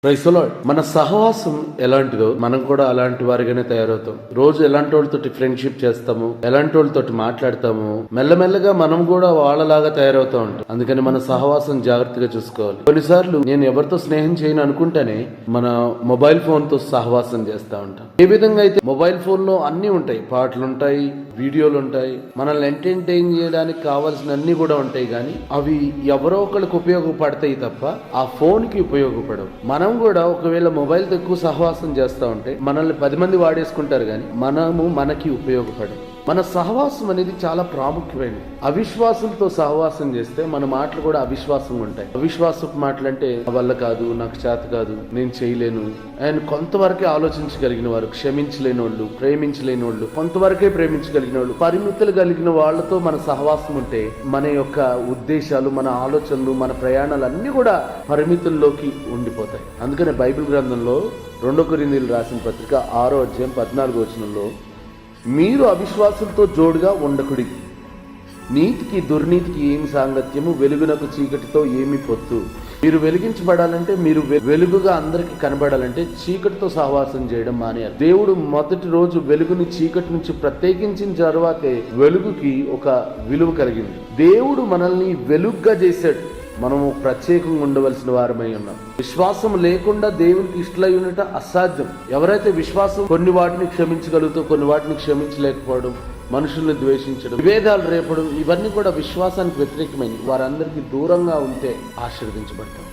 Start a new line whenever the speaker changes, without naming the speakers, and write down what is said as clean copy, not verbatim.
Praise the lord. మన సహవాసం ఎలాంటిదో మనం కూడా అలాంటి వారిగానే తయారవుతాం. రోజు ఎలాంటి వాళ్ళతోటి ఫ్రెండ్షిప్ చేస్తాము, ఎలాంటి వాళ్ళతోటి మాట్లాడతాము, మెల్లమెల్లగా మనం కూడా వాళ్ళలాగా తయారవుతా ఉంటాం. అందుకని మన సహవాసం జాగ్రత్తగా చూసుకోవాలి. కొన్నిసార్లు నేను ఎవరితో స్నేహం చేయను అనుకుంటేనే మన మొబైల్ ఫోన్ తో సహవాసం చేస్తా ఉంటాం. ఏ విధంగా అయితే మొబైల్ ఫోన్ లో అన్ని ఉంటాయి, పాటలు ఉంటాయి, వీడియోలు ఉంటాయి, మనల్ని ఎంటర్టైన్ చేయడానికి కావాల్సిన అన్ని కూడా ఉంటాయి. కానీ అవి ఎవరో ఒకరికి ఉపయోగపడతాయి తప్ప ఆ ఫోన్ కి ఉపయోగపడవు. మనం కూడా ఒకవేళ మొబైల్ తో ఎక్కువ సహవాసం చేస్తా ఉంటే మనల్ని 10 మంది వాడేసుకుంటారు, కానీ మనము మనకి ఉపయోగపడదు. మన సహవాసం అనేది చాలా ప్రాముఖ్యమైనది. అవిశ్వాసులతో సహవాసం చేస్తే మన మాటలు కూడా అవిశ్వాసంగా ఉంటాయి. అవిశ్వాసపు మాటలు అంటే నా వల్ల కాదు, నాకు చేత కాదు, నేను చేయలేను అండ్ కొంతవరకే ఆలోచించగలిగిన వారు, క్షమించలేని వాళ్ళు, ప్రేమించలేని వాళ్ళు, కొంతవరకే ప్రేమించగలిగిన వాళ్ళు, పరిమితులు కలిగిన వాళ్ళతో మన సహవాసం ఉంటే మన యొక్క ఉద్దేశాలు, మన ఆలోచనలు, మన ప్రయాణాలు అన్ని కూడా పరిమితుల్లోకి ఉండిపోతాయి. అందుకనే బైబిల్ గ్రంథంలో 2 కొరింథీయులకు రాసిన పత్రిక 6వ అధ్యాయం 14వ వచనంలో, మీరు అవిశ్వాసులతో జోడుగా ఉండకుడి, నీతికి దుర్నీతికి ఏమి సాంగత్యము, వెలుగునకు చీకటితో ఏమి పొత్తు. మీరు వెలిగించబడాలంటే, మీరు వెలుగుగా అందరికి కనబడాలంటే చీకటితో సహవాసం చేయడం మానేయాలి. దేవుడు మొదటి రోజు వెలుగుని చీకటి నుంచి ప్రత్యేకించిన తర్వాతే వెలుగుకి ఒక విలువ కలిగింది. దేవుడు మనల్ని వెలుగుగా చేశాడు. మనము ప్రత్యేకంగా ఉండవలసిన వారమై ఉన్నాం. విశ్వాసం లేకుండా దేవునికి ఇష్టలై ఉండట అసాధ్యం. ఎవరైతే విశ్వాసం కొన్ని వాటిని క్షమించగలుగుతూ కొన్ని వాటిని క్షమించలేకపోవడం, మనుషుల్ని ద్వేషించడం, విభేదాలు రేపడం, ఇవన్నీ కూడా విశ్వాసానికి వ్యతిరేకమైనవి. వారందరికీ దూరంగా ఉంటే ఆశీర్వదించబడతాం.